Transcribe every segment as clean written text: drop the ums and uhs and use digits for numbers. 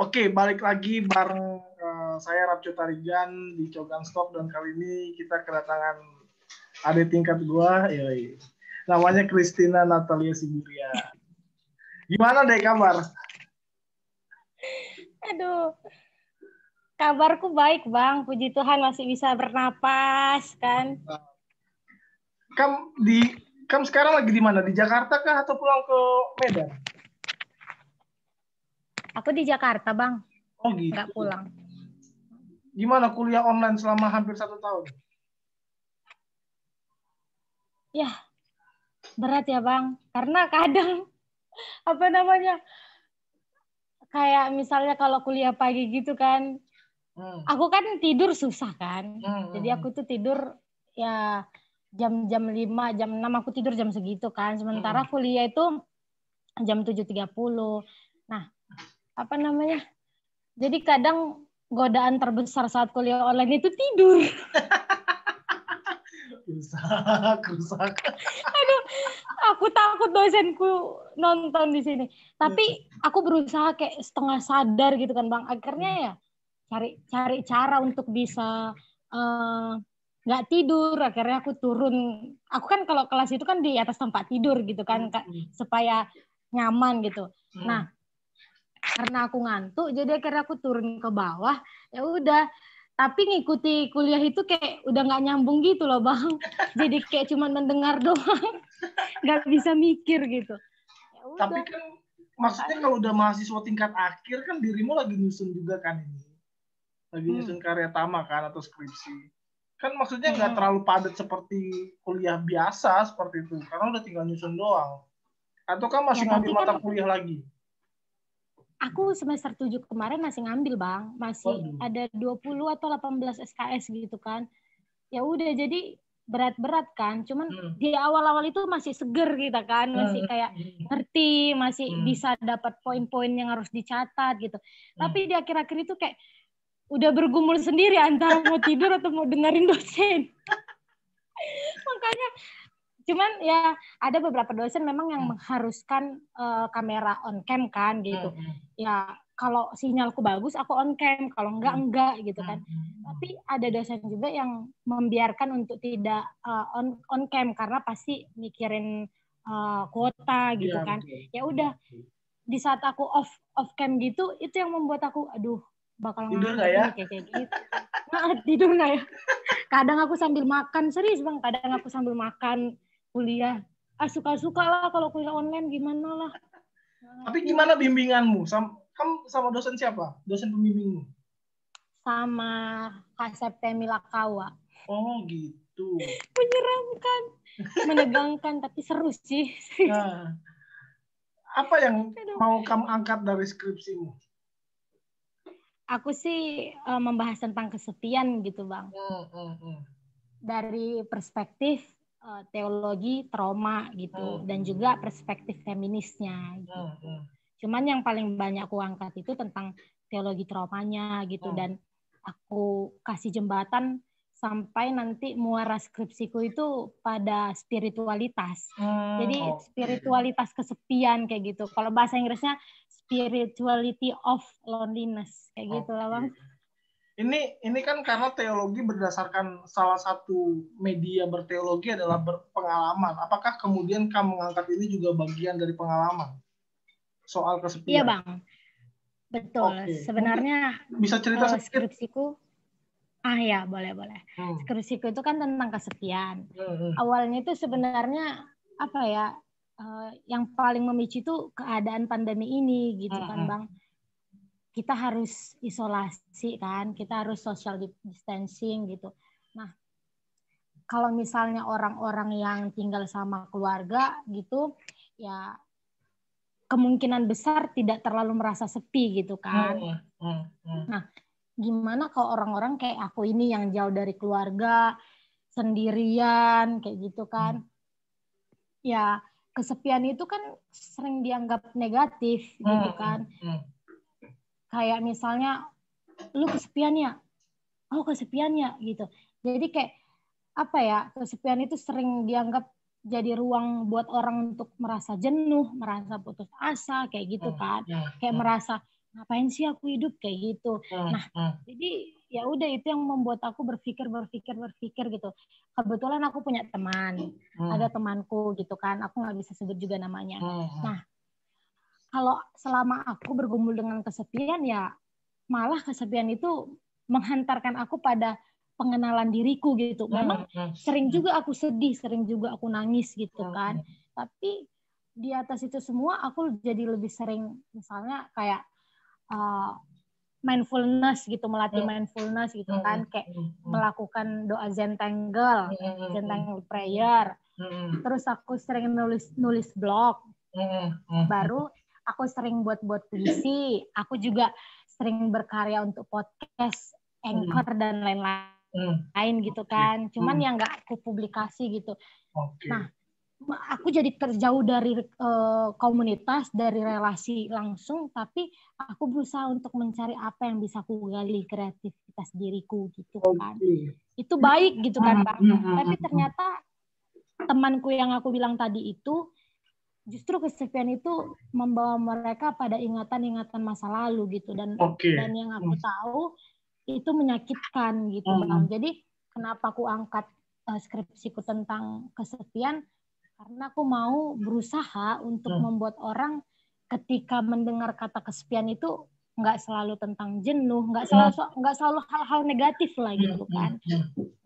Oke, balik lagi bareng saya Rapco Tarigan di Cogan Stock, dan kali ini kita kedatangan adik tingkat gua, yoi. Namanya Christina Natalia Siburia. Gimana deh kabar? Aduh, kabarku baik Bang, puji Tuhan masih bisa bernapas kan. Kamu sekarang lagi di mana? Di Jakarta kah atau pulang ke Medan? Aku di Jakarta Bang, Oh gitu. nggak pulang. Gimana kuliah online selama hampir 1 tahun? Ya, berat ya Bang, karena kadang kayak misalnya kalau kuliah pagi gitu kan, aku kan tidur susah kan. Jadi aku tuh tidur ya jam 5, jam 6 aku tidur jam segitu kan. Sementara kuliah itu jam 7.30. Nah, jadi kadang godaan terbesar saat kuliah online itu tidur. Rusak. Aduh, aku takut dosenku nonton di sini. Tapi aku berusaha kayak setengah sadar gitu kan Bang. Akhirnya ya cari cara untuk bisa nggak tidur. Akhirnya aku turun. Aku kan kalau kelas itu kan di atas tempat tidur gitu kan, supaya nyaman gitu. Nah, karena aku ngantuk, jadi akhirnya aku turun ke bawah. Ya udah. Tapi ngikuti kuliah itu kayak udah nggak nyambung gitu loh Bang. Jadi kayak cuma mendengar doang, nggak bisa mikir gitu. Ya udah. Tapi kan maksudnya kalau udah mahasiswa tingkat akhir kan dirimu lagi nyusun juga kan ini. Lagi nyusun karya tama kan atau skripsi. Kan maksudnya nggak terlalu padat seperti kuliah biasa seperti itu. Karena udah tinggal nyusun doang. Atau kan masih ngambil mata kuliah lagi? Aku semester 7 kemarin masih ngambil Bang. Masih ada 20 atau 18 SKS gitu kan. Ya udah jadi berat-berat kan. Cuman di awal-awal itu masih seger kita kan. Masih kayak ngerti. Masih bisa dapat poin-poin yang harus dicatat gitu. Tapi di akhir-akhir itu kayak udah bergumul sendiri antara mau tidur atau mau dengerin dosen. Makanya cuman ya ada beberapa dosen memang yang mengharuskan kamera on cam kan gitu. Ya kalau sinyalku bagus aku on cam, kalau enggak gitu kan. Tapi ada dosen juga yang membiarkan untuk tidak on cam karena pasti mikirin kuota gitu kan. Ya udah di saat aku off cam gitu, itu yang membuat aku aduh bakal ngantuk nih kayak gitu. Nah, tidur nggak ya? Kadang aku sambil makan, serius Bang, kadang aku sambil makan kuliah. Suka-suka lah kalau kuliah online, gimana lah. Tapi gimana bimbinganmu? Kamu sama dosen siapa? Dosen pembimbingmu? Sama Kak Septemi Lakawa. Oh gitu. Menyeramkan, menegangkan, tapi seru sih. Nah, apa yang mau kamu angkat dari skripsimu? Aku sih membahas tentang kesepian gitu Bang. Dari perspektif teologi trauma gitu, dan juga perspektif feminisnya gitu. Cuman yang paling banyak aku angkat itu tentang teologi traumanya gitu, dan aku kasih jembatan sampai nanti muara skripsiku itu pada spiritualitas. Jadi spiritualitas kesepian kayak gitu. Kalau bahasa Inggrisnya spirituality of loneliness kayak gitu lah Bang. Ini kan karena teologi berdasarkan salah satu media berteologi adalah berpengalaman. Apakah kemudian kamu mengangkat ini juga bagian dari pengalaman soal kesepian? Iya Bang, betul. Sebenarnya bisa cerita sedikit? Skripsiku, ya boleh. Skripsiku itu kan tentang kesepian. Awalnya itu sebenarnya apa ya? Yang paling memicu itu keadaan pandemi ini gitu kan Bang. Kita harus isolasi kan, kita harus social distancing gitu. Nah, kalau misalnya orang-orang yang tinggal sama keluarga gitu, ya kemungkinan besar tidak terlalu merasa sepi gitu kan. Nah, gimana kalau orang-orang kayak aku ini yang jauh dari keluarga, sendirian kayak gitu kan. Ya, kesepian itu kan sering dianggap negatif gitu kan. Kayak misalnya lu kesepian ya, kesepian ya gitu. Jadi kayak apa ya, kesepian itu sering dianggap jadi ruang buat orang untuk merasa jenuh, merasa putus asa kayak gitu kan. Kayak merasa ngapain sih aku hidup kayak gitu. Nah, jadi ya udah itu yang membuat aku berpikir gitu. Kebetulan aku punya teman, ada temanku gitu kan, aku nggak bisa sebut juga namanya. Nah, kalau selama aku bergumul dengan kesepian, ya malah kesepian itu menghantarkan aku pada pengenalan diriku gitu. Memang sering juga aku sedih, sering juga aku nangis gitu kan. Tapi di atas itu semua aku jadi lebih sering misalnya kayak mindfulness gitu, melatih mindfulness gitu kan, kayak melakukan doa zentangle prayer. Terus aku sering nulis blog. Baru aku sering buat puisi. Aku juga sering berkarya untuk podcast, Anchor dan lain-lain gitu kan. Cuman yang nggak aku publikasi gitu. Nah, aku jadi terjauh dari komunitas, dari relasi langsung, tapi aku berusaha untuk mencari apa yang bisa aku gali kreativitas diriku gitu kan. Itu baik gitu kan, Bang. Tapi ternyata temanku yang aku bilang tadi itu, justru kesepian itu membawa mereka pada ingatan-ingatan masa lalu gitu. Dan yang aku tahu itu menyakitkan gitu, Bang. Jadi kenapa aku angkat skripsiku tentang kesepian, karena aku mau berusaha untuk membuat orang ketika mendengar kata kesepian itu nggak selalu tentang jenuh, nggak selalu hal-hal negatif lah gitu kan.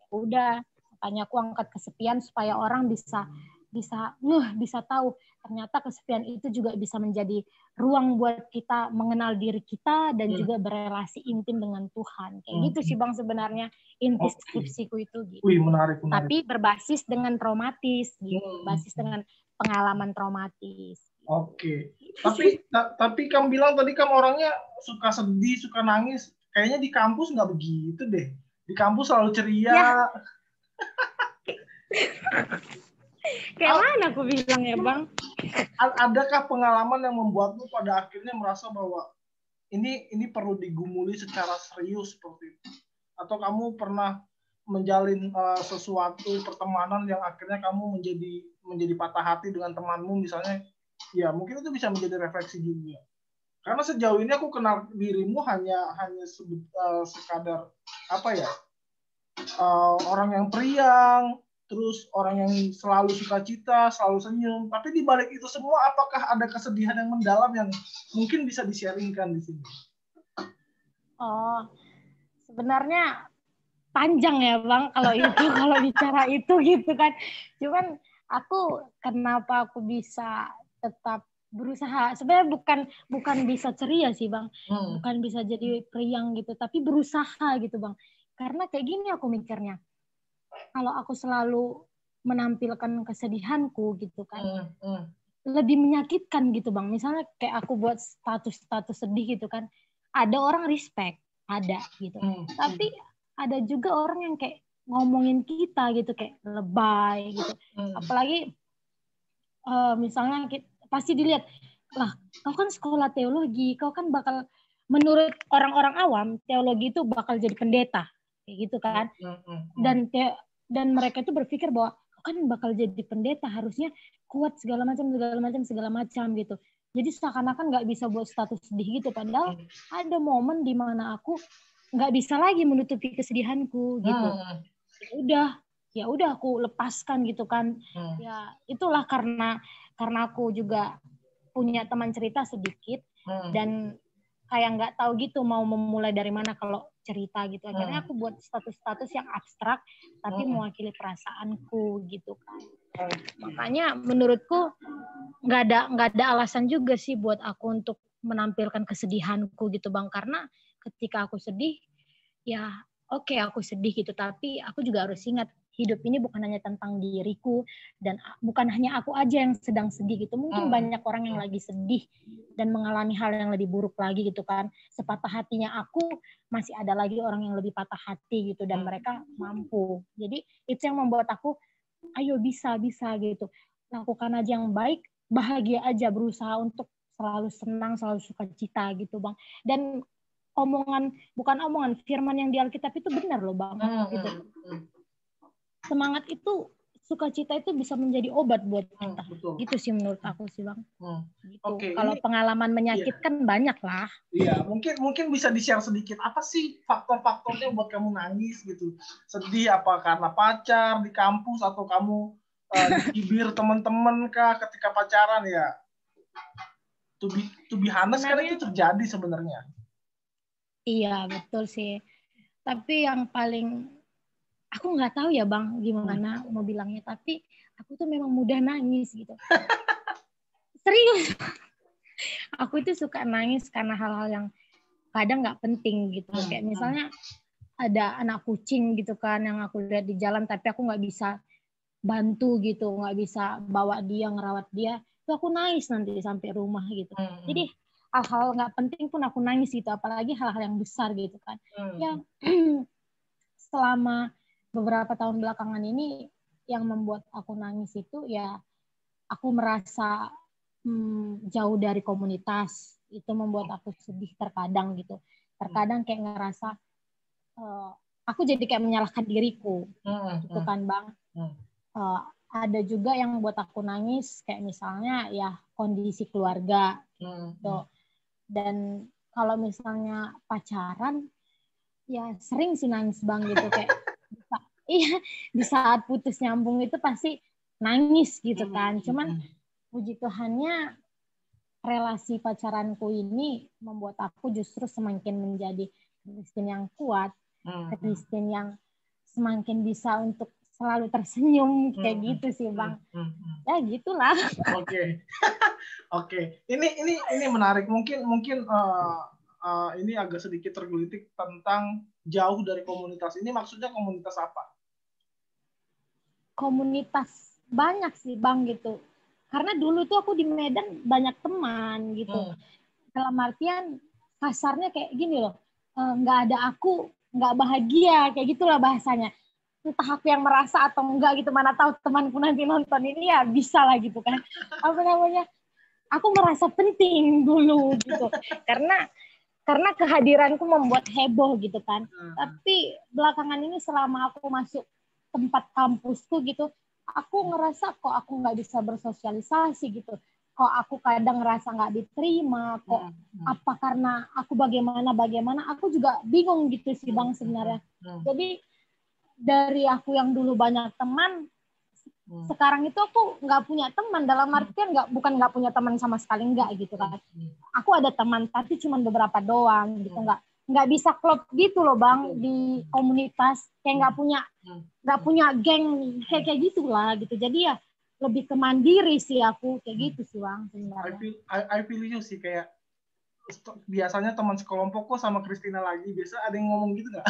Udah, makanya aku angkat kesepian supaya orang bisa tahu ternyata kesepian itu juga bisa menjadi ruang buat kita mengenal diri kita dan juga berelasi intim dengan Tuhan. Kayak gitu sih Bang sebenarnya inti skripsiku itu gitu. Menarik. Tapi berbasis dengan traumatis gitu, basis dengan pengalaman traumatis. Oke. Tapi kamu bilang tadi kamu orangnya suka sedih, suka nangis. Kayaknya di kampus nggak begitu deh. Di kampus selalu ceria. Ya. Kayak mana aku bilang ya Bang? Adakah pengalaman yang membuatmu pada akhirnya merasa bahwa ini perlu digumuli secara serius seperti itu? Atau kamu pernah menjalin sesuatu pertemanan yang akhirnya kamu menjadi patah hati dengan temanmu misalnya? Ya mungkin itu bisa menjadi refleksi juga. Karena sejauh ini aku kenal dirimu hanya sekadar apa ya, orang yang periang, terus orang yang selalu sukacita, selalu senyum. Tapi di balik itu semua, apakah ada kesedihan yang mendalam yang mungkin bisa di-sharingkan di sini? Oh, sebenarnya panjang ya Bang kalau bicara itu gitu kan. Cuman kenapa aku bisa tetap berusaha, sebenarnya bukan bisa ceria sih Bang, bukan bisa jadi periang gitu, tapi berusaha gitu Bang. Karena kayak gini aku mikirnya, kalau aku selalu menampilkan kesedihanku gitu kan, lebih menyakitkan gitu Bang. Misalnya kayak aku buat status sedih gitu kan, ada orang respect, ada gitu. Tapi ada juga orang yang kayak ngomongin kita gitu, kayak lebay gitu. Apalagi misalnya pasti dilihat, lah kau kan sekolah teologi, kau kan bakal, menurut orang-orang awam teologi itu bakal jadi pendeta kayak gitu kan. Dan mereka itu berpikir bahwa kau kan bakal jadi pendeta, harusnya kuat segala macam gitu. Jadi seakan-akan nggak bisa buat status sedih gitu, padahal ada momen di mana aku nggak bisa lagi menutupi kesedihanku gitu. Ya udah aku lepaskan gitu kan. Ya itulah karena aku juga punya teman cerita sedikit dan kayak nggak tahu gitu mau memulai dari mana kalau cerita gitu. Akhirnya aku buat status-status yang abstrak tapi mewakili perasaanku gitu kan. Makanya menurutku nggak ada alasan juga sih buat aku untuk menampilkan kesedihanku gitu Bang, karena ketika aku sedih ya oke, aku sedih gitu, tapi aku juga harus ingat hidup ini bukan hanya tentang diriku dan bukan hanya aku aja yang sedang sedih gitu. Mungkin banyak orang yang lagi sedih dan mengalami hal yang lebih buruk lagi gitu kan. Sepatah hatinya aku, masih ada lagi orang yang lebih patah hati gitu dan mereka mampu. Jadi itu yang membuat aku ayo bisa gitu. Lakukan aja yang baik, bahagia aja, berusaha untuk selalu senang, selalu sukacita gitu, Bang. Dan bukan omongan, firman yang di Alkitab itu benar loh Bang. Gitu. Semangat itu sukacita itu bisa menjadi obat buat kita. Betul. Gitu sih menurut aku sih Bang. Gitu. Oke, kalau pengalaman menyakitkan banyak lah. Iya, mungkin bisa di-share sedikit. Apa sih faktor-faktornya buat kamu nangis gitu? Sedih apa karena pacar di kampus atau kamu dicibir teman-teman kah ketika pacaran ya? To be honest kan itu terjadi sebenarnya. Iya, betul sih. Tapi yang paling aku nggak tahu ya Bang gimana mau bilangnya, tapi aku tuh memang mudah nangis gitu. Serius. Aku itu suka nangis karena hal-hal yang kadang nggak penting gitu. Kayak misalnya ada anak kucing gitu kan yang aku lihat di jalan tapi aku nggak bisa bantu gitu, nggak bisa bawa dia, ngerawat dia, itu aku nangis nanti sampai rumah gitu. Jadi hal-hal nggak penting pun aku nangis gitu, apalagi hal-hal yang besar gitu kan. Ya selama beberapa tahun belakangan ini yang membuat aku nangis itu ya aku merasa jauh dari komunitas, itu membuat aku sedih terkadang gitu. Terkadang kayak ngerasa aku jadi kayak menyalahkan diriku, gitu kan Bang. Ada juga yang buat aku nangis kayak misalnya ya kondisi keluarga gitu. Dan kalau misalnya pacaran ya sering sih nangis Bang gitu kayak iya di saat putus nyambung itu pasti nangis gitu kan. Cuman puji Tuhannya relasi pacaranku ini membuat aku justru semakin menjadi Christine yang kuat, Christine yang semakin bisa untuk selalu tersenyum kayak gitu sih Bang. Ya gitulah. Oke. Ini menarik. Mungkin ini agak sedikit tergelitik tentang jauh dari komunitas. Ini maksudnya komunitas apa? Komunitas banyak sih Bang gitu. Karena dulu tuh aku di Medan banyak teman gitu. Dalam artian kasarnya kayak gini loh. Nggak ada aku, nggak bahagia. Kayak gitulah bahasanya. Entah aku yang merasa atau enggak gitu. Mana tahu temanku nanti nonton ini ya bisa lah gitu kan. Apa namanya. Aku merasa penting dulu gitu. Karena kehadiranku membuat heboh gitu kan. Tapi belakangan ini selama aku masuk tempat kampusku gitu, aku ngerasa kok aku nggak bisa bersosialisasi gitu. Kok aku kadang ngerasa nggak diterima, kok apa karena aku bagaimana, aku juga bingung gitu sih Bang sebenarnya. Jadi dari aku yang dulu banyak teman, sekarang itu aku nggak punya teman, dalam artian bukan nggak punya teman sama sekali nggak gitu kan. Aku ada teman tapi cuma beberapa doang gitu, nggak bisa klop gitu loh Bang di komunitas, kayak nggak punya geng kayak gitulah gitu. Jadi ya lebih ke mandiri sih aku kayak gitu sih Bang sebenarnya. I feel you sih, kayak biasanya teman sekelompok kok sama Christina lagi, biasa ada yang ngomong gitu nggak?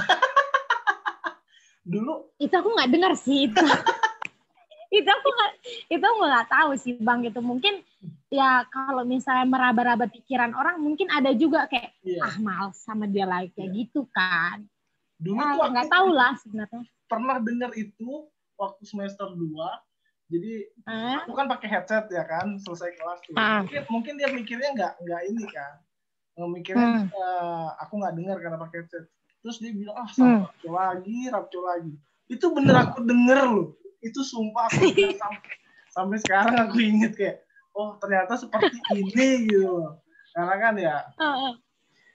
Dulu itu aku nggak dengar sih itu. itu aku nggak tahu sih Bang gitu. Mungkin ya kalau misalnya meraba-raba pikiran orang mungkin ada juga kayak males sama dia lagi kayak gitu kan. Dulu tuh aku nggak tahu lah sebenarnya. Pernah dengar itu waktu semester 2. Jadi aku kan pakai headset ya kan, selesai kelas tuh. Mungkin dia mikirnya nggak ini kan. Mikirnya aku nggak dengar karena pakai headset. Terus dia bilang sama rapco lagi. Itu bener aku denger loh. Itu sumpah aku sampai sekarang aku inget kayak ternyata seperti ini gitu. Karena kan ya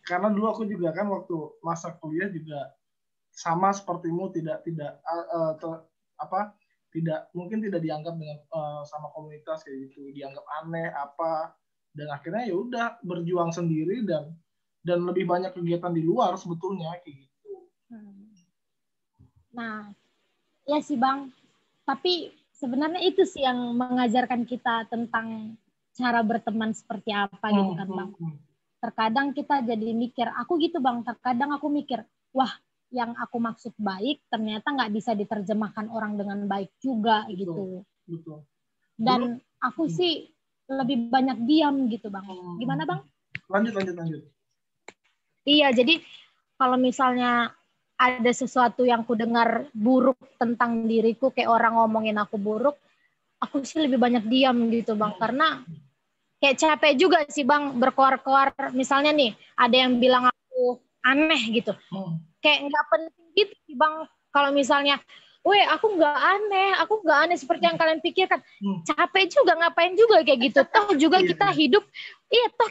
karena dulu aku juga kan waktu masa kuliah juga sama sepertimu, tidak mungkin tidak dianggap dengan sama komunitas kayak gitu, dianggap aneh apa, dan akhirnya ya udah berjuang sendiri dan lebih banyak kegiatan di luar sebetulnya kayak gitu. Nah ya sih Bang, tapi sebenarnya itu sih yang mengajarkan kita tentang cara berteman seperti apa gitu kan Bang. Terkadang kita jadi mikir, aku gitu Bang, terkadang aku mikir, wah yang aku maksud baik ternyata nggak bisa diterjemahkan orang dengan baik juga gitu. Betul. Dan aku sih lebih banyak diam gitu Bang. Gimana Bang? Lanjut. Iya, jadi kalau misalnya ada sesuatu yang ku dengar buruk tentang diriku, kayak orang ngomongin aku buruk, aku sih lebih banyak diam gitu Bang. Karena kayak capek juga sih Bang berkoar-koar. Misalnya nih, ada yang bilang aku aneh gitu. Kayak nggak penting gitu sih Bang. Kalau misalnya aku nggak aneh seperti yang kalian pikirkan. Capek juga, ngapain juga kayak gitu. Toh juga kita hidup,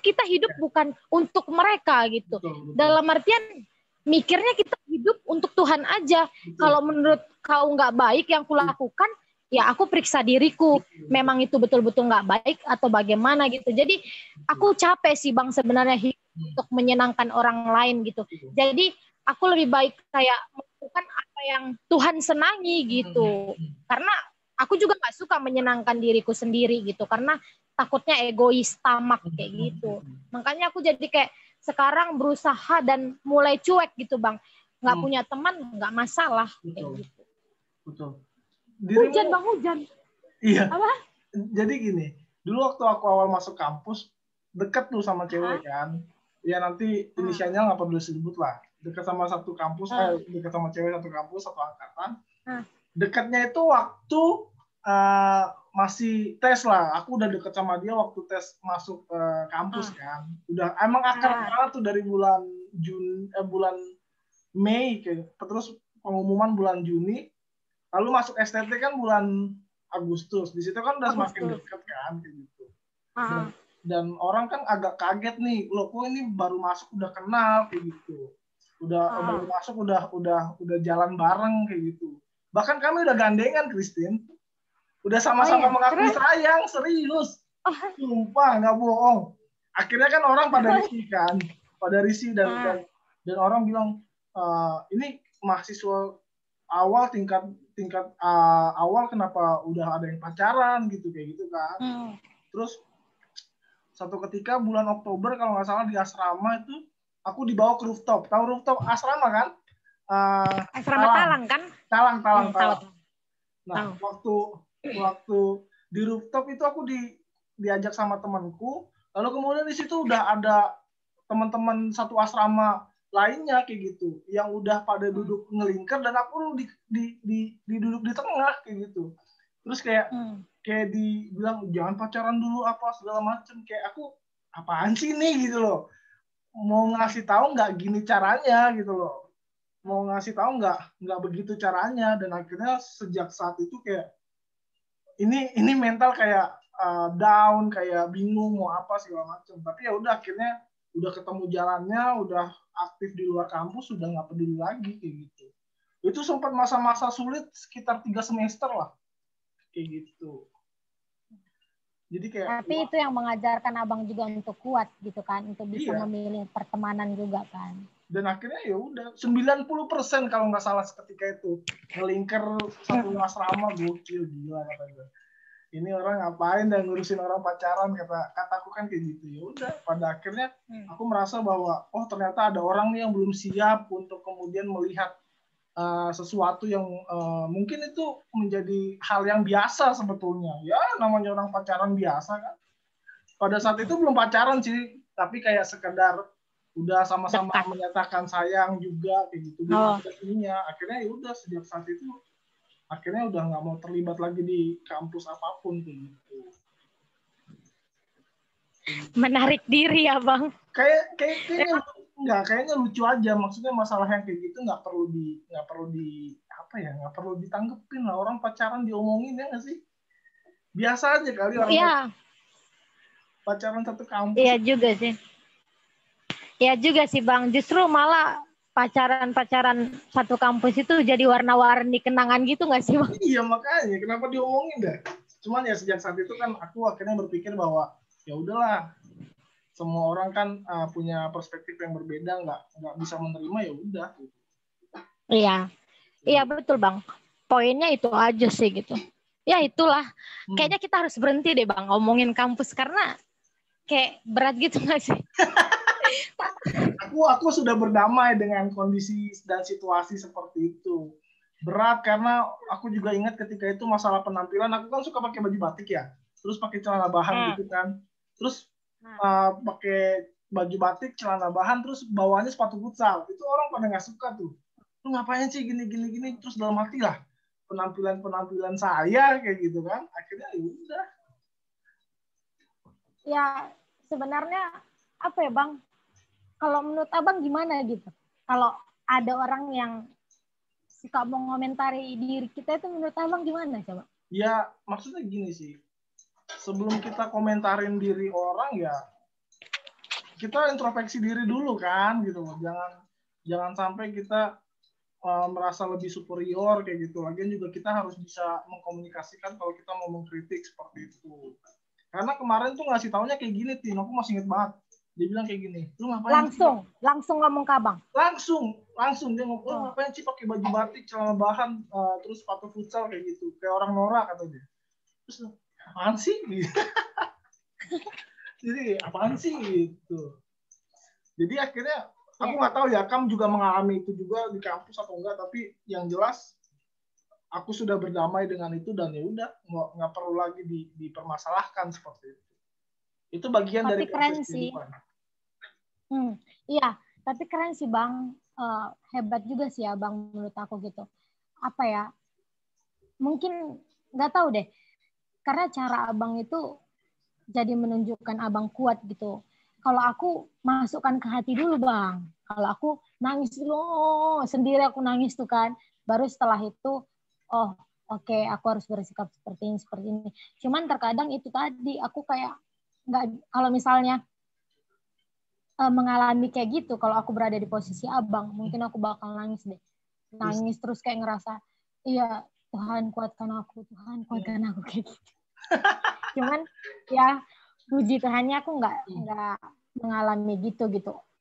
kita hidup bukan untuk mereka gitu. Betul. Dalam artian mikirnya kita hidup untuk Tuhan aja. Kalau menurut kau nggak baik yang kulakukan, ya aku periksa diriku. Memang itu betul-betul nggak baik atau bagaimana gitu. Jadi aku capek sih Bang sebenarnya hidup untuk menyenangkan orang lain gitu. Jadi aku lebih baik kayak melakukan apa yang Tuhan senangi gitu. Karena aku juga nggak suka menyenangkan diriku sendiri gitu. Karena takutnya egois, tamak kayak gitu. Makanya aku jadi kayak sekarang berusaha dan mulai cuek gitu Bang. Nggak punya teman, nggak masalah. Betul. Kayak gitu. Betul. Hujan Bang, hujan. Iya. Apa? Jadi gini, dulu waktu aku awal masuk kampus, deket tuh sama cewek kan. Ya nanti inisialnya nggak perlu disebut lah. Dekat sama satu kampus, dekat sama cewek satu kampus, satu angkatan. Dekatnya itu waktu masih tes lah. Aku udah deket sama dia waktu tes masuk kampus kan. Udah emang akrab banget tuh dari bulan bulan Mei kayak. Terus pengumuman bulan Juni. Lalu masuk STT kan bulan Agustus. Di situ kan udah semakin dekat kan kayak gitu. Dan orang kan agak kaget nih, loh kok ini baru masuk udah kenal kayak gitu. Baru masuk udah jalan bareng kayak gitu. Bahkan kami udah gandengan, Christine. Udah sama-sama mengakui sayang, serius. Sumpah, nggak bohong. Akhirnya kan orang pada risih dan orang bilang ini mahasiswa awal tingkat awal kenapa udah ada yang pacaran gitu kayak gitu kan. Terus satu ketika bulan Oktober kalau nggak salah di asrama itu aku dibawa ke rooftop. Tahu rooftop asrama kan? Asrama Talang kan? Talang. Tahu. Nah, waktu di rooftop itu aku diajak sama temanku. Lalu kemudian di situ udah ada teman-teman satu asrama lainnya kayak gitu, yang udah pada duduk ngelingkar dan aku duduk di tengah kayak gitu. Terus kayak dibilang jangan pacaran dulu apa segala macem. Kayak aku apaan sih nih gitu loh. Mau ngasih tahu nggak gini caranya gitu loh. Mau ngasih tahu nggak begitu caranya. Dan akhirnya sejak saat itu kayak ini mental kayak down, kayak bingung mau apa segala macem. Tapi ya udah akhirnya udah ketemu jalannya, udah aktif di luar kampus, sudah nggak peduli lagi kayak gitu. Itu sempat masa-masa sulit sekitar 3 semester lah kayak gitu. Jadi kayak tapi itu yang mengajarkan abang juga untuk kuat gitu kan, untuk bisa memilih pertemanan juga kan. Dan akhirnya ya udah 90% kalau nggak salah ketika itu ngelingker satu asrama, gokil gila kata gue. Ini orang ngapain dan ngurusin orang pacaran, kataku kan kayak gitu. Ya udah pada akhirnya aku merasa bahwa ternyata ada orang nih yang belum siap untuk kemudian melihat sesuatu yang mungkin itu menjadi hal yang biasa sebetulnya. Ya namanya orang pacaran biasa kan. Pada saat itu belum pacaran sih, tapi kayak sekedar udah sama-sama menyatakan sayang juga kayak gitu. Akhirnya ya udah sejak saat itu akhirnya udah nggak mau terlibat lagi di kampus apapun kayak gitu. Menarik diri ya bang. Kayaknya lucu aja, maksudnya masalah yang kayak gitu nggak perlu ditanggepin lah, orang pacaran diomongin ya nggak sih, biasa aja kali orang pacaran satu kampus. Iya juga sih bang, justru malah pacaran satu kampus itu jadi warna-warni kenangan gitu nggak sih bang? Iya makanya kenapa diomongin dah. Cuman ya sejak saat itu kan aku akhirnya berpikir bahwa ya udahlah, semua orang kan punya perspektif yang berbeda, nggak bisa menerima, ya udah. Iya betul bang. Poinnya itu aja sih gitu. Ya itulah. Kayaknya kita harus berhenti deh bang ngomongin kampus karena kayak berat gitu nggak sih? Aku sudah berdamai dengan kondisi dan situasi seperti itu. Berat karena aku juga ingat ketika itu masalah penampilan, aku kan suka pakai baju batik ya, terus pakai celana bahan gitu kan, terus pakai baju batik, celana bahan, terus bawahnya sepatu futsal. Itu orang pada nggak suka tuh. Lu ngapain sih gini. Terus dalam hati lah penampilan saya kayak gitu kan. Akhirnya ya udah. Ya sebenarnya apa ya bang? Kalau menurut abang gimana gitu? Kalau ada orang yang suka mengomentari diri kita itu menurut abang gimana coba? Ya maksudnya gini sih, sebelum kita komentarin diri orang ya kita introspeksi diri dulu kan gitu loh. Jangan sampai kita merasa lebih superior kayak gitu. Lagian juga kita harus bisa mengkomunikasikan kalau kita mau mengkritik seperti itu. Karena kemarin tuh ngasih taunya kayak gini, Tin. Aku masih inget banget. Dia bilang kayak gini, lu ngapain? Langsung ngomong ke abang. Langsung dia ngomong, lu ngapain sih pakai baju batik, celana bahan, terus sepatu futsal kayak gitu, kayak orang norak kata dia. Terus apaan sih? Jadi apaan sih gitu. Jadi akhirnya aku nggak tahu ya, Kam juga mengalami itu juga di kampus atau enggak, tapi yang jelas aku sudah berdamai dengan itu dan ya udah nggak perlu lagi dipermasalahkan seperti itu. Itu bagian tapi dari proses kehidupan. Iya, tapi keren sih Bang, hebat juga sih Abang menurut aku gitu. Apa ya? Mungkin nggak tahu deh, karena cara Abang itu jadi menunjukkan Abang kuat gitu. Kalau aku masukkan ke hati dulu Bang. Kalau aku nangis dulu, sendiri aku nangis tuh kan. Baru setelah itu, oh oke, aku harus bersikap seperti ini. Cuman terkadang itu tadi, aku kayak nggak, kalau misalnya mengalami kayak gitu, kalau aku berada di posisi abang, mungkin aku bakal nangis deh. Nangis terus kayak ngerasa, iya Tuhan kuatkan aku kayak gitu. Cuman ya puji Tuhannya aku nggak mengalami gitu.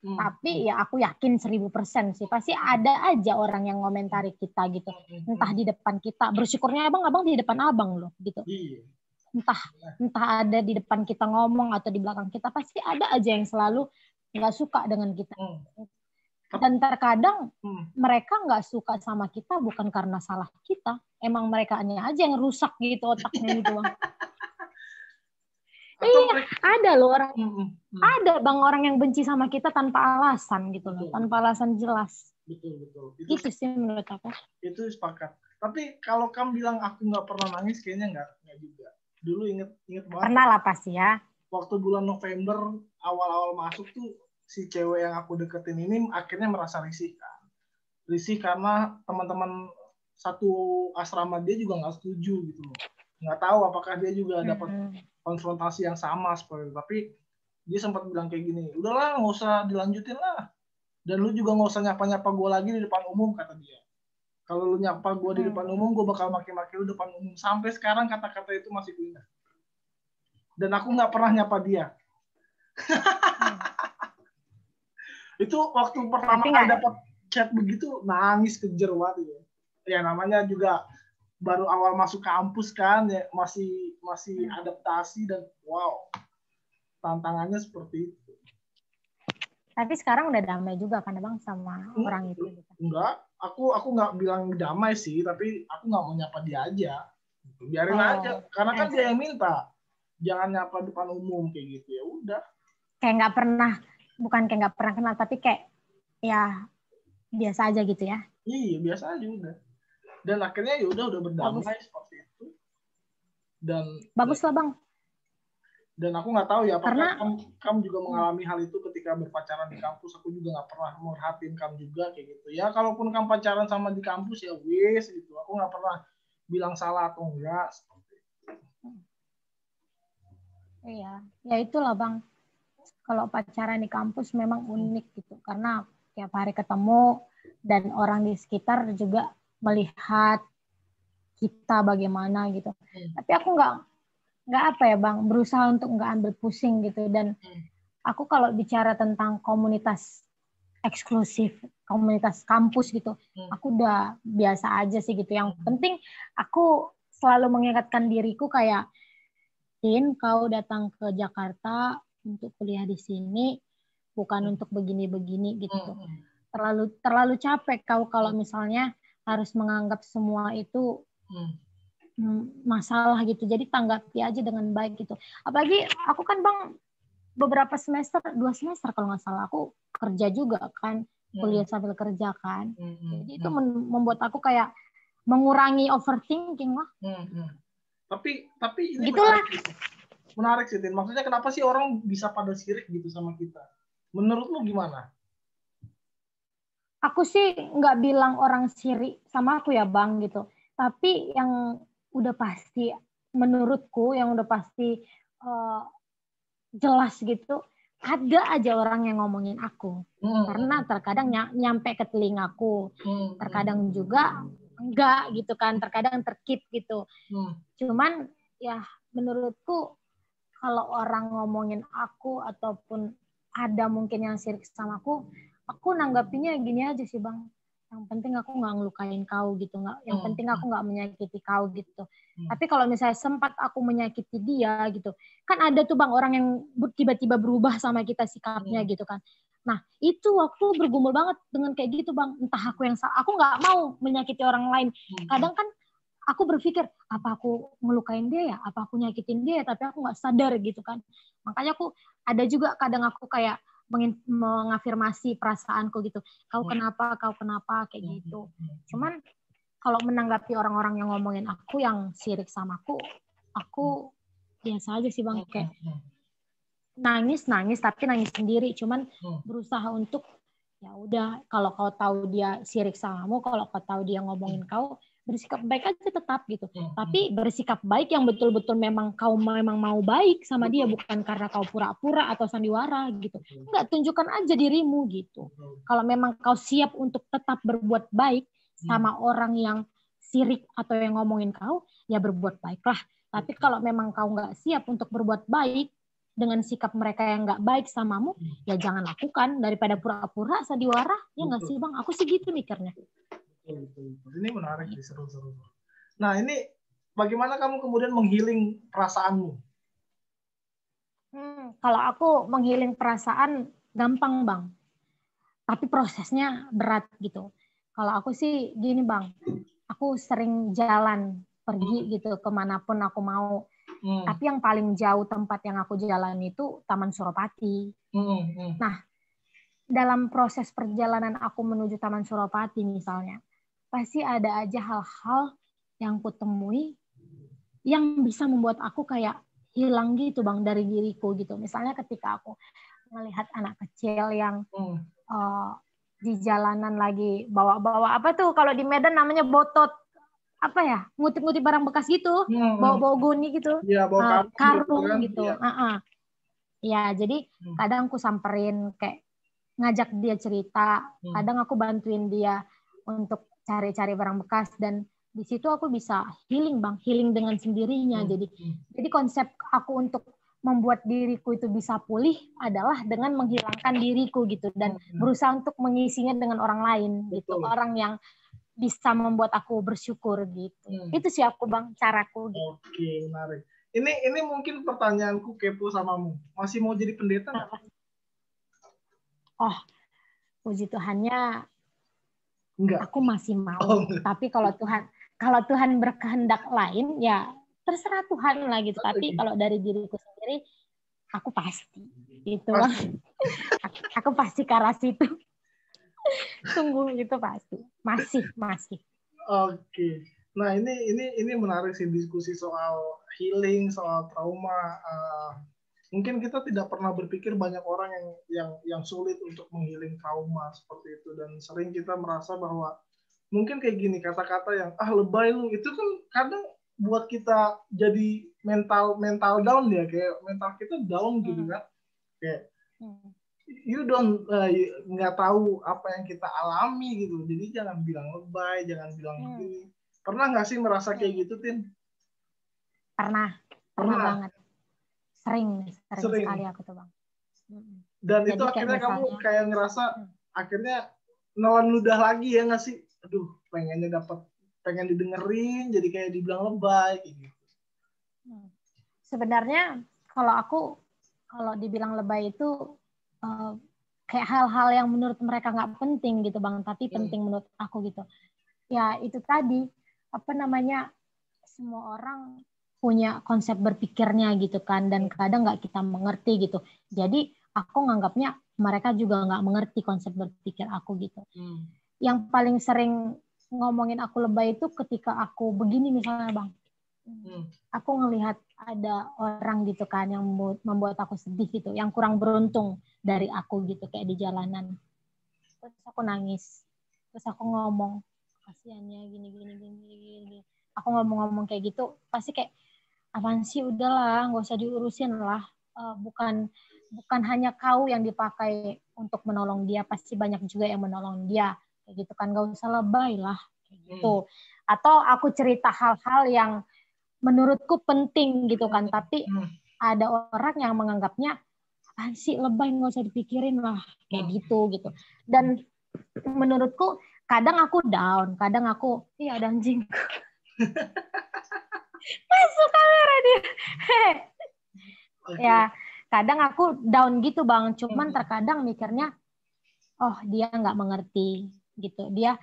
Tapi ya aku yakin 1000% sih pasti ada aja orang yang ngomentari kita gitu. Entah di depan kita, bersyukurnya abang di depan abang loh gitu. Entah ada di depan kita ngomong atau di belakang kita, pasti ada aja yang selalu nggak suka dengan kita. Dan terkadang mereka nggak suka sama kita bukan karena salah kita, emang mereka aja yang rusak gitu otaknya gitu Bang. Iya, ada loh orang, ada Bang orang yang benci sama kita tanpa alasan gitu loh, tanpa alasan jelas. Betul. Itu sih menurut aku. Itu sepakat. Tapi kalau kamu bilang aku nggak pernah nangis, kayaknya nggak juga. Dulu inget banget. Pernah lah pasti ya. Waktu bulan November awal-awal masuk tuh si cewek yang aku deketin ini akhirnya merasa risih kan. Risih karena teman-teman satu asrama dia juga nggak setuju gitu loh. Nggak tahu apakah dia juga dapat konfrontasi yang sama seperti itu. Tapi dia sempat bilang kayak gini, udahlah nggak usah dilanjutin lah. Dan lu juga nggak usah nyapa-nyapa gue lagi di depan umum, kata dia. Kalau lu nyapa gue di depan umum, gue bakal maki-maki lu depan umum. Sampai sekarang kata-kata itu masih gue ingat. Dan aku nggak pernah nyapa dia. Itu waktu pertama kali dapat chat begitu, nangis kejer banget ya. Ya namanya juga baru awal masuk kampus kan, ya masih adaptasi dan wow, tantangannya seperti itu. Tapi sekarang udah damai juga kan Bang sama orang itu? Enggak, aku nggak bilang damai sih, tapi aku nggak mau nyapa dia aja. Biarin aja, karena kan dia yang minta. Jangan nyapa depan umum kayak gitu, ya udah. Kayak nggak pernah, bukan kayak nggak pernah kenal, tapi kayak ya biasa aja gitu ya? Iya, biasa aja udah. Dan akhirnya ya udah berdamai seperti itu. Dan bagus lah Bang. Dan aku nggak tahu ya apakah kamu juga mengalami hal itu ketika berpacaran di kampus. Aku juga nggak pernah merhatiin kamu juga kayak gitu. Ya kalaupun kamu pacaran sama di kampus ya wes gitu. Aku nggak pernah bilang salah atau enggak. Seperti itu. Iya, ya itulah Bang. Kalau pacaran di kampus memang unik gitu. Karena tiap hari ketemu dan orang di sekitar juga melihat kita bagaimana gitu. Tapi aku nggak apa ya Bang, berusaha untuk nggak ambil pusing gitu. Dan aku kalau bicara tentang komunitas eksklusif, komunitas kampus gitu, aku udah biasa aja sih gitu. Yang penting aku selalu mengingatkan diriku kayak, Tin, kau datang ke Jakarta untuk kuliah di sini bukan untuk begini-begini gitu. Terlalu capek kau kalau misalnya harus menganggap semua itu masalah gitu. Jadi tanggapi aja dengan baik gitu. Apalagi aku kan Bang beberapa semester, 2 semester kalau nggak salah, aku kerja juga kan, kuliah sambil kerja kan. Jadi itu membuat aku kayak mengurangi overthinking lah. Tapi ini gitulah. Menarik sih, Tin. Maksudnya kenapa sih orang bisa pada sirik gitu sama kita? Menurut lu gimana? aku sih nggak bilang orang sirik sama aku ya Bang gitu. Tapi yang udah pasti menurutku yang udah pasti jelas gitu, ada aja orang yang ngomongin aku. Karena terkadang nyampe ke telingaku, terkadang juga enggak gitu kan, terkadang terkip gitu. Cuman ya menurutku kalau orang ngomongin aku ataupun ada mungkin yang sirik sama aku nanggapinnya gini aja sih Bang. Yang penting aku nggak ngelukain kau gitu, nggak. Yang penting aku nggak menyakiti kau gitu. Tapi kalau misalnya sempat aku menyakiti dia gitu, kan ada tuh Bang orang yang tiba-tiba berubah sama kita sikapnya gitu kan. Nah itu waktu bergumul banget dengan kayak gitu Bang. Entah aku yang salah, aku nggak mau menyakiti orang lain. Kadang kan aku berpikir apa aku ngelukain dia ya, apa aku nyakitin dia ya, tapi aku nggak sadar gitu kan. Makanya aku ada juga kadang aku kayak mengafirmasi perasaanku gitu. Kau kenapa kayak gitu. Cuman kalau menanggapi orang-orang yang ngomongin aku yang sirik sama aku biasa aja sih Bang, kayak nangis tapi nangis sendiri. Cuman berusaha untuk ya udah, kalau kau tahu dia sirik samamu, kalau kau tahu dia ngomongin kau, bersikap baik aja tetap gitu. Tapi bersikap baik yang betul-betul memang kau memang mau baik sama dia, bukan karena kau pura-pura atau sandiwara gitu. Enggak, tunjukkan aja dirimu gitu. Kalau memang kau siap untuk tetap berbuat baik sama orang yang sirik atau yang ngomongin kau, ya berbuat baiklah. Tapi kalau memang kau nggak siap untuk berbuat baik dengan sikap mereka yang nggak baik samamu, ya jangan lakukan daripada pura-pura sandiwara, ya nggak sih Bang? Aku sih gitu mikirnya. Betul. Ini menarik sih, seru-seru. Nah ini bagaimana kamu kemudian menghealing perasaanmu? Kalau aku menghealing perasaan gampang Bang, tapi prosesnya berat gitu. Kalau aku sih gini Bang, aku sering jalan pergi gitu kemanapun aku mau. Tapi yang paling jauh tempat yang aku jalan itu Taman Suropati. Nah, dalam proses perjalanan aku menuju Taman Suropati misalnya, pasti ada aja hal-hal yang kutemui yang bisa membuat aku kayak hilang gitu Bang dari diriku gitu. Misalnya ketika aku melihat anak kecil yang di jalanan lagi bawa-bawa apa tuh kalau di Medan namanya botot, apa ya, ngutip-ngutip barang bekas gitu, bawa-bawa goni gitu, ya, bawa karung gitu. Ya, jadi kadang aku samperin kayak ngajak dia cerita, kadang aku bantuin dia untuk cari-cari barang bekas, dan di situ aku bisa healing Bang, healing dengan sendirinya. Jadi konsep aku untuk membuat diriku itu bisa pulih adalah dengan menghilangkan diriku gitu, dan berusaha untuk mengisinya dengan orang lain gitu, orang yang bisa membuat aku bersyukur gitu. Itu sih aku Bang, caraku gitu. Oke, menarik. Ini mungkin pertanyaanku kepo samamu. Masih mau jadi pendeta nggak? Oh, puji Tuhannya, enggak. Aku masih mau. Tapi kalau Tuhan berkehendak lain, ya terserah Tuhan lah gitu. Tapi kalau dari diriku sendiri, aku pasti gitu. Aku pasti ke arah situ. Sungguh itu pasti. Masih. Oke. Nah, ini menarik sih, diskusi soal healing, soal trauma. Mungkin kita tidak pernah berpikir banyak orang yang sulit untuk menghealing trauma seperti itu, dan sering kita merasa bahwa mungkin kayak gini, kata-kata yang lebay lu itu kan kadang buat kita jadi mental down ya, kayak mental kita down gitu kan, kayak you don't nggak tahu apa yang kita alami gitu, jadi jangan bilang lebay, jangan bilang begini. Pernah nggak sih merasa kayak gitu, Tin? Pernah banget. Sering sekali aku tuh Bang. Dan jadi itu akhirnya kamu kayak ngerasa akhirnya nelan ludah lagi ya nggak sih? Aduh, pengen didengerin, jadi kayak dibilang lebay gitu. Sebenarnya kalau dibilang lebay itu kayak hal-hal yang menurut mereka nggak penting gitu Bang, tapi penting menurut aku gitu. Ya itu tadi, apa namanya, semua orang punya konsep berpikirnya gitu kan, dan kadang nggak kita mengerti gitu. Jadi aku nganggapnya mereka juga nggak mengerti konsep berpikir aku gitu. Yang paling sering ngomongin aku lebay itu ketika aku begini misalnya Bang. Aku ngelihat ada orang gitu kan yang membuat aku sedih gitu, yang kurang beruntung dari aku gitu, kayak di jalanan. Terus aku nangis. terus aku ngomong kasihannya gini. Aku ngomong kayak gitu, pasti kayak apaan sih, udahlah nggak usah diurusin lah. Bukan hanya kau yang dipakai untuk menolong dia, pasti banyak juga yang menolong dia kayak gitu kan, nggak usah lebay lah kayak gitu. Atau aku cerita hal-hal yang menurutku penting gitu kan, tapi ada orang yang menganggapnya apaan sih, lebay, nggak usah dipikirin lah kayak gitu. Dan menurutku kadang aku down, kadang aku ada anjing masuk kamera dia. Ya kadang aku down gitu Bang, cuman terkadang mikirnya oh dia nggak mengerti gitu, dia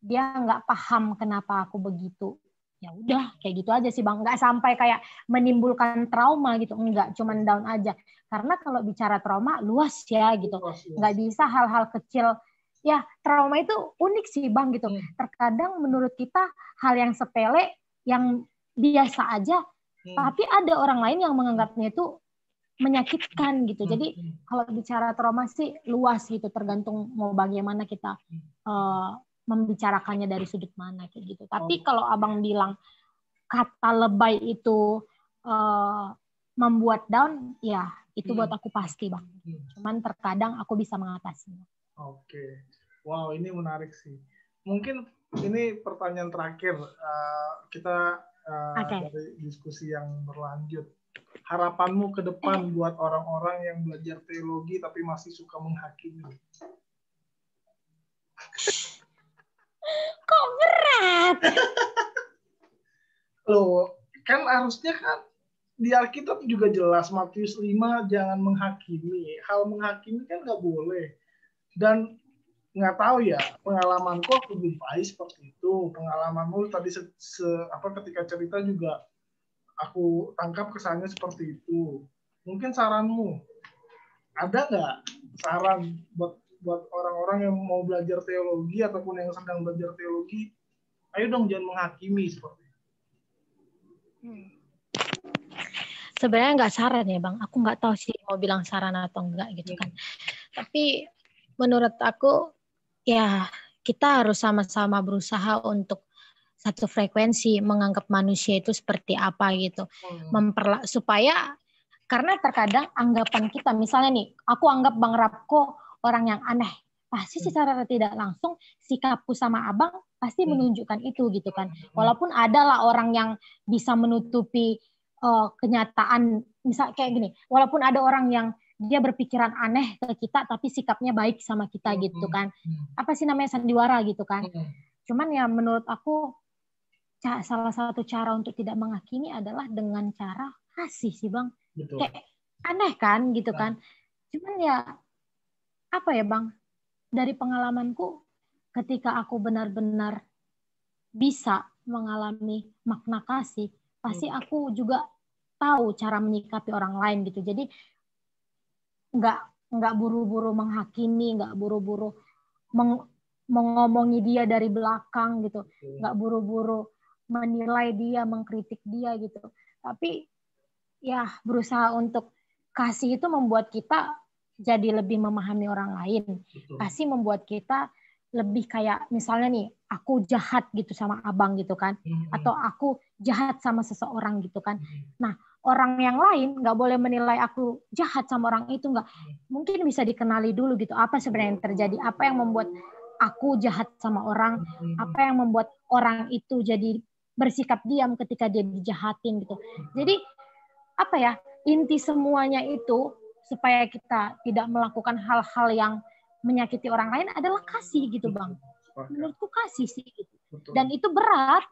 nggak paham kenapa aku begitu. Ya udah kayak gitu aja sih Bang, nggak sampai kayak menimbulkan trauma gitu, enggak, cuman down aja. Karena kalau bicara trauma luas ya gitu, nggak bisa hal-hal kecil. Ya trauma itu unik sih Bang gitu, terkadang menurut kita hal yang sepele, yang biasa aja, tapi ada orang lain yang menganggapnya itu menyakitkan gitu. Jadi kalau bicara trauma sih luas gitu, tergantung mau bagaimana kita membicarakannya dari sudut mana kayak gitu. Tapi kalau Abang bilang kata lebay itu membuat down, ya itu buat aku pasti Bang. Cuman terkadang aku bisa mengatasinya. Oke. Wow, ini menarik sih. Mungkin ini pertanyaan terakhir kita dari diskusi yang berlanjut. Harapanmu ke depan buat orang-orang yang belajar teologi tapi masih suka menghakimi? Kok berat? Loh, kan harusnya kan di Alkitab juga jelas, Matius 5, jangan menghakimi. Hal menghakimi kan nggak boleh. Dan nggak tahu ya, pengalamanku aku jumpai seperti itu. Pengalamanmu tadi ketika cerita juga aku tangkap kesannya seperti itu. Mungkin saranmu, ada nggak saran buat orang-orang yang mau belajar teologi ataupun yang sedang belajar teologi? Ayo dong jangan menghakimi seperti itu. Sebenarnya nggak saran ya Bang. Aku nggak tahu sih mau bilang saran atau enggak gitu kan. Tapi menurut aku ya kita harus sama-sama berusaha untuk satu frekuensi, menganggap manusia itu seperti apa gitu. Supaya, karena terkadang anggapan kita, misalnya nih, aku anggap Bang Rapko orang yang aneh, pasti secara tidak langsung sikapku sama Abang pasti menunjukkan itu gitu kan. Walaupun adalah orang yang bisa menutupi kenyataan, misal kayak gini, walaupun ada orang yang dia berpikiran aneh ke kita tapi sikapnya baik sama kita gitu kan. Apa sih namanya, sandiwara gitu kan. Cuman ya menurut aku salah satu cara untuk tidak menghakimi adalah dengan cara kasih sih Bang. Betul. Kayak aneh kan gitu kan. Cuman ya apa ya Bang, dari pengalamanku ketika aku benar-benar bisa mengalami makna kasih, pasti aku juga tahu cara menyikapi orang lain gitu. Jadi nggak buru-buru menghakimi, nggak buru-buru mengomongi dia dari belakang gitu, nggak buru-buru menilai dia, mengkritik dia gitu. Tapi ya berusaha untuk kasih itu membuat kita jadi lebih memahami orang lain. Kasih membuat kita lebih kayak misalnya nih, aku jahat gitu sama Abang gitu kan, atau aku jahat sama seseorang gitu kan. Nah, orang yang lain nggak boleh menilai aku jahat sama orang itu, nggak. Mungkin bisa dikenali dulu gitu, apa sebenarnya yang terjadi, apa yang membuat aku jahat sama orang, apa yang membuat orang itu jadi bersikap diam ketika dia dijahatin gitu. Jadi apa ya, inti semuanya itu supaya kita tidak melakukan hal-hal yang menyakiti orang lain adalah kasih gitu Bang. Menurutku kasih sih gitu. Dan itu berat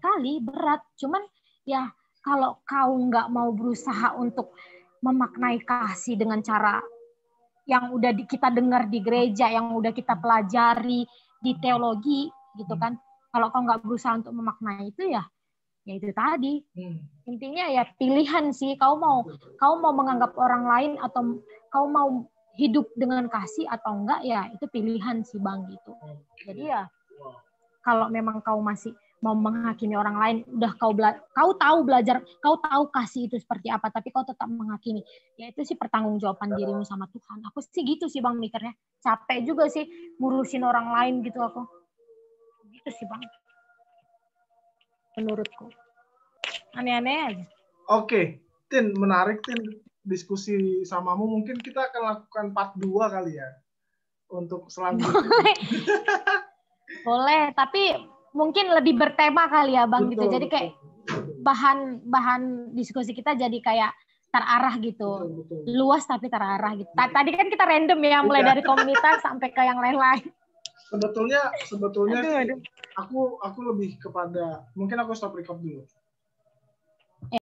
kali, berat. Cuman ya kalau kau nggak mau berusaha untuk memaknai kasih dengan cara yang udah kita dengar di gereja, yang udah kita pelajari di teologi gitu kan. Kalau kau nggak berusaha untuk memaknai itu ya itu tadi. Intinya ya pilihan sih, kau mau menganggap orang lain atau kau mau hidup dengan kasih atau enggak, ya itu pilihan sih Bang gitu. Jadi ya kalau memang kau masih mau menghakimi orang lain, udah kau tahu belajar, kau tahu kasih itu seperti apa, tapi kau tetap menghakimi, ya itu sih pertanggungjawaban dirimu sama Tuhan. Aku sih gitu sih Bang mikirnya. Capek juga sih ngurusin orang lain gitu aku. Itu sih Bang. Menurutku. Aneh-aneh aja. Oke, Tin, menarik Tin diskusi samamu. Mungkin kita akan lakukan part 2 kali ya untuk selanjutnya. Boleh, tapi mungkin lebih bertema kali ya Bang gitu. Jadi kayak bahan diskusi kita jadi kayak terarah gitu. Betul. Luas tapi terarah gitu. Tadi kan kita random ya, mulai dari komunitas sampai ke yang lain-lain. Sebetulnya aduh. Aku lebih kepada, mungkin aku stop record dulu.